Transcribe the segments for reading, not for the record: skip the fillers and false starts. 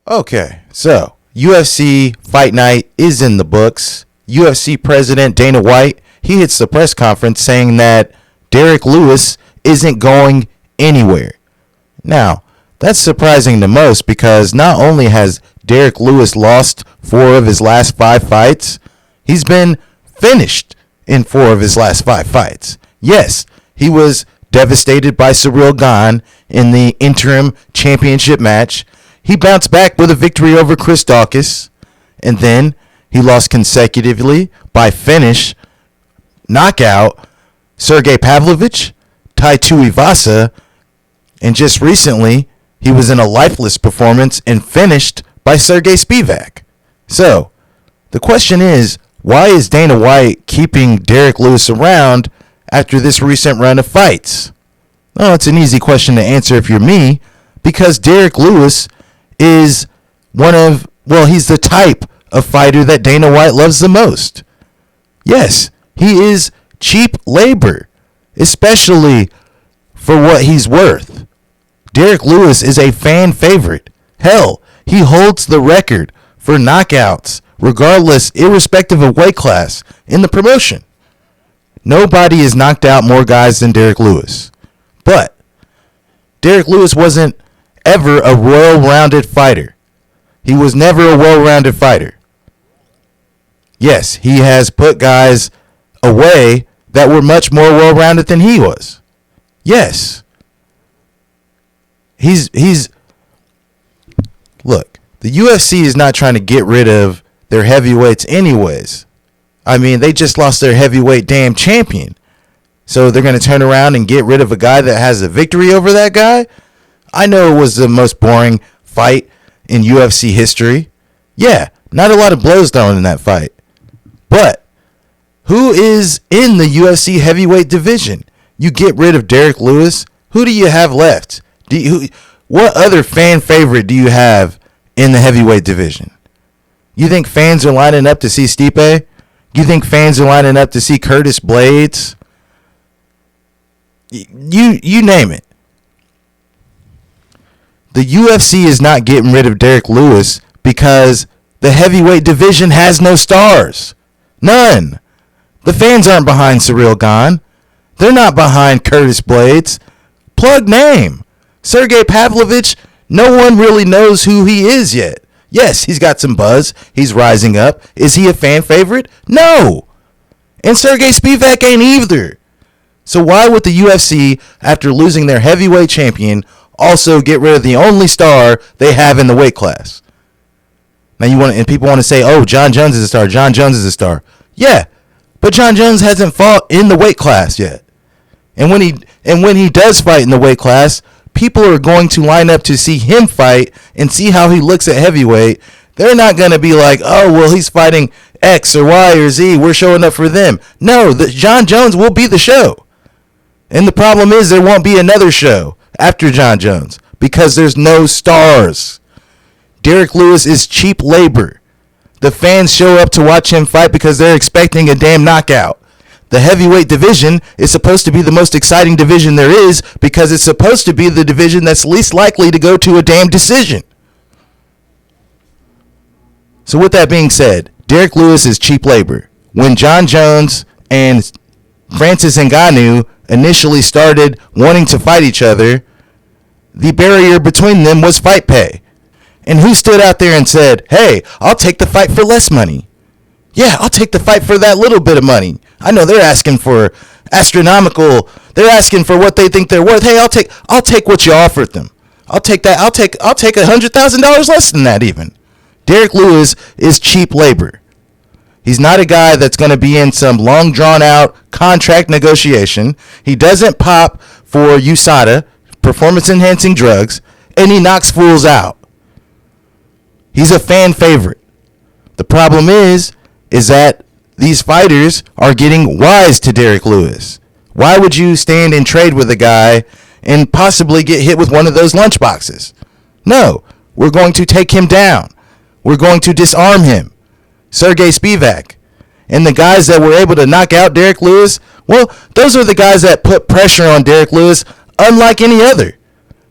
Okay, so UFC Fight Night is in the books. UFC President Dana White, he hits the press conference saying that Derrick Lewis isn't going anywhere. Now, that's surprising to most because not only has Derrick Lewis lost 4 of his last 5 fights, he's been finished in 4 of his last 5 fights. Yes, he was devastated by Ciryl Gane in the interim championship match. He bounced back with a victory over Chris Daukaus, and then he lost consecutively by finish, knockout, Sergey Pavlovich, Tai Tuivasa, and just recently he was in a lifeless performance and finished by Sergey Spivak. So, the question is, why is Dana White keeping Derrick Lewis around after this recent run of fights? Well, it's an easy question to answer if you're me, because Derrick Lewis is he's the type of fighter that Dana White loves the most. Yes, he is cheap labor, especially for what he's worth. Derrick Lewis is a fan favorite. Hell, he holds the record for knockouts, irrespective of weight class, in the promotion. Nobody has knocked out more guys than Derrick Lewis. But Derrick Lewis wasn't ever a well-rounded fighter. He was never a well-rounded fighter. Yes, he has put guys away that were much more well-rounded than he was. Yes. Look, the UFC is not trying to get rid of their heavyweights anyways. I mean, they just lost their heavyweight damn champion. So they're going to turn around and get rid of a guy that has a victory over that guy? I know it was the most boring fight in UFC history. Yeah, not a lot of blows thrown in that fight. But who is in the UFC heavyweight division? You get rid of Derrick Lewis, who do you have left? What other fan favorite do you have in the heavyweight division? You think fans are lining up to see Stipe? You think fans are lining up to see Curtis Blades? You name it. The UFC is not getting rid of Derrick Lewis because the heavyweight division has no stars. None. The fans aren't behind Ciryl Gane. They're not behind Curtis Blades. Plug name. Sergey Pavlovich, no one really knows who he is yet. Yes, he's got some buzz. He's rising up. Is he a fan favorite? No. And Sergey Spivak ain't either. So why would the UFC, after losing their heavyweight champion, also get rid of the only star they have in the weight class? Now people want to say, "Oh, John Jones is a star. John Jones is a star." Yeah, but John Jones hasn't fought in the weight class yet. And when he does fight in the weight class, people are going to line up to see him fight and see how he looks at heavyweight. They're not going to be like, "Oh, well, he's fighting X or Y or Z. We're showing up for them." No, John Jones will be the show. And the problem is there won't be another show after John Jones because there's no stars. Derrick Lewis is cheap labor. The fans show up to watch him fight because they're expecting a damn knockout. The heavyweight division is supposed to be the most exciting division there is because it's supposed to be the division that's least likely to go to a damn decision. So with that being said, Derrick Lewis is cheap labor. When John Jones and Francis Ngannou initially started wanting to fight each other, the barrier between them was fight pay. And who stood out there and said, "Hey, I'll take the fight for less money"? Yeah, I'll take the fight for that little bit of money. I know they're asking for astronomical. They're asking for what they think they're worth. Hey, I'll take what you offered them. I'll take that. I'll take $100,000 less than that even. Derrick Lewis is cheap labor. He's not a guy that's going to be in some long drawn out contract negotiation. He doesn't pop for USADA, performance enhancing drugs, and he knocks fools out. He's a fan favorite. The problem is that these fighters are getting wise to Derrick Lewis. Why would you stand and trade with a guy and possibly get hit with one of those lunch boxes? No, we're going to take him down. We're going to disarm him. Sergey Spivak. And the guys that were able to knock out Derrick Lewis, well, those are the guys that put pressure on Derrick Lewis unlike any other.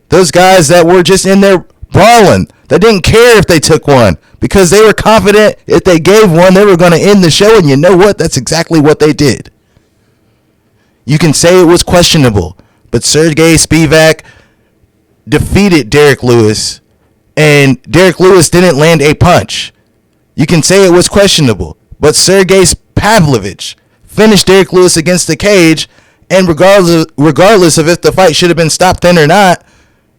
Those guys that were just in there brawling that didn't care if they took one because they were confident if they gave one, they were going to end the show. And you know what? That's exactly what they did. You can say it was questionable, but Sergey Spivak defeated Derrick Lewis, and Derrick Lewis didn't land a punch. You can say it was questionable, but Sergey Pavlovich finished Derrick Lewis against the cage, and regardless of if the fight should have been stopped then or not,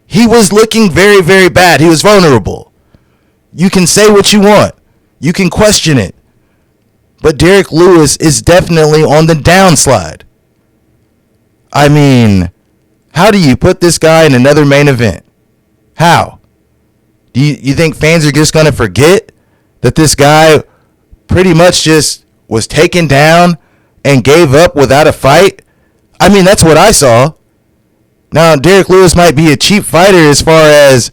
he was looking very, very bad. He was vulnerable. You can say what you want. You can question it. But Derrick Lewis is definitely on the downslide. I mean, how do you put this guy in another main event? How? Do you think fans are just going to forget that this guy pretty much just was taken down and gave up without a fight? I mean, that's what I saw. Now, Derrick Lewis might be a cheap fighter as far as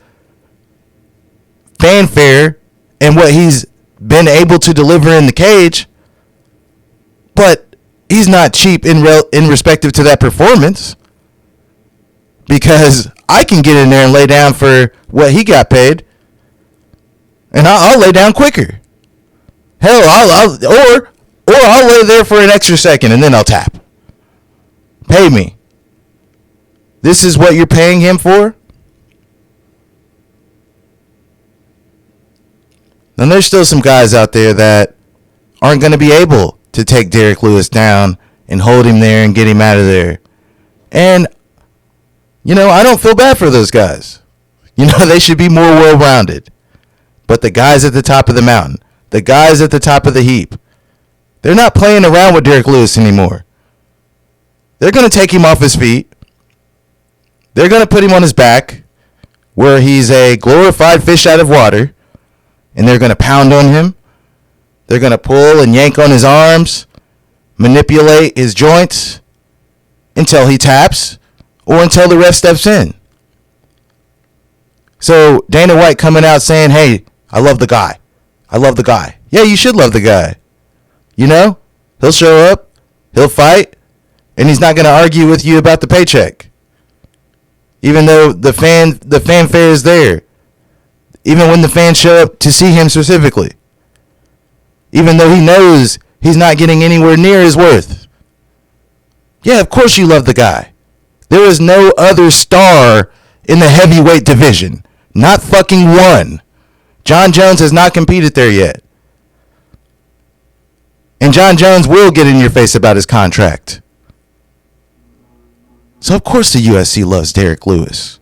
fanfare and what he's been able to deliver in the cage, but he's not cheap in respective to that performance, because I can get in there and lay down for what he got paid, and I'll lay down quicker. Hell, I'll lay there for an extra second and then I'll tap. Pay me. This is what you're paying him for? And there's still some guys out there that aren't going to be able to take Derrick Lewis down and hold him there and get him out of there. And, I don't feel bad for those guys. They should be more well-rounded. But the guys at the top of the mountain, the guys at the top of the heap, they're not playing around with Derrick Lewis anymore. They're going to take him off his feet. They're going to put him on his back where he's a glorified fish out of water, and they're going to pound on him. They're going to pull and yank on his arms, manipulate his joints until he taps or until the ref steps in. So Dana White coming out saying, hey, I love the guy. I love the guy. Yeah, you should love the guy. He'll show up, he'll fight, and he's not going to argue with you about the paycheck. Even though the fanfare is there. Even when the fans show up to see him specifically. Even though he knows he's not getting anywhere near his worth. Yeah, of course you love the guy. There is no other star in the heavyweight division. Not fucking one. John Jones has not competed there yet. And John Jones will get in your face about his contract. So of course the UFC loves Derrick Lewis.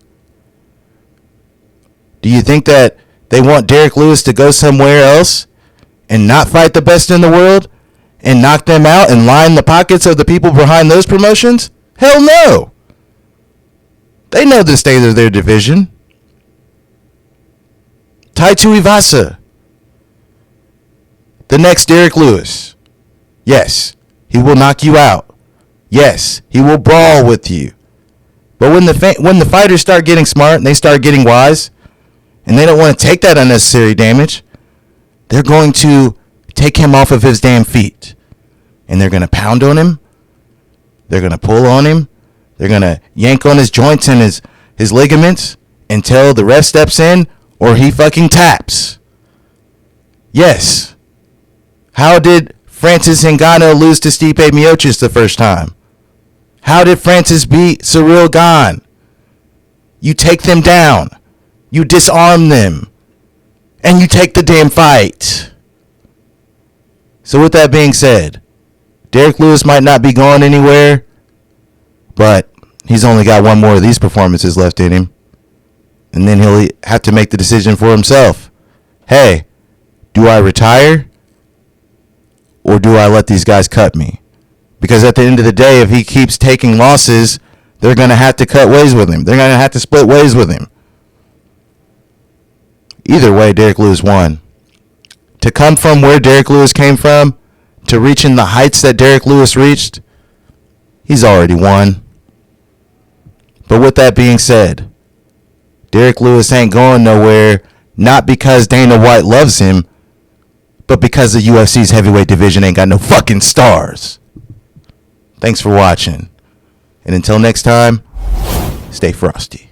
Do you think that they want Derrick Lewis to go somewhere else and not fight the best in the world and knock them out and line the pockets of the people behind those promotions? Hell no. They know the state of their division. Tai Tuivasa, the next Derrick Lewis. Yes, he will knock you out. Yes, he will brawl with you. But when the fighters start getting smart and they start getting wise, and they don't want to take that unnecessary damage, they're going to take him off of his damn feet. And they're going to pound on him. They're going to pull on him. They're going to yank on his joints and his ligaments until the ref steps in or he fucking taps. Yes. How did Francis Ngannou lose to Stipe Miocic the first time? How did Francis beat Cyril Gane? You take them down. You disarm them. And you take the damn fight. So with that being said, Derrick Lewis might not be going anywhere, but he's only got one more of these performances left in him. And then he'll have to make the decision for himself. Hey, do I retire? Or do I let these guys cut me? Because at the end of the day, if he keeps taking losses, they're going to have to cut ways with him. They're going to have to split ways with him. Either way, Derrick Lewis won. To come from where Derrick Lewis came from, to reaching the heights that Derrick Lewis reached, he's already won. But with that being said, Derrick Lewis ain't going nowhere, not because Dana White loves him, but because the UFC's heavyweight division ain't got no fucking stars. Thanks for watching. And until next time, stay frosty.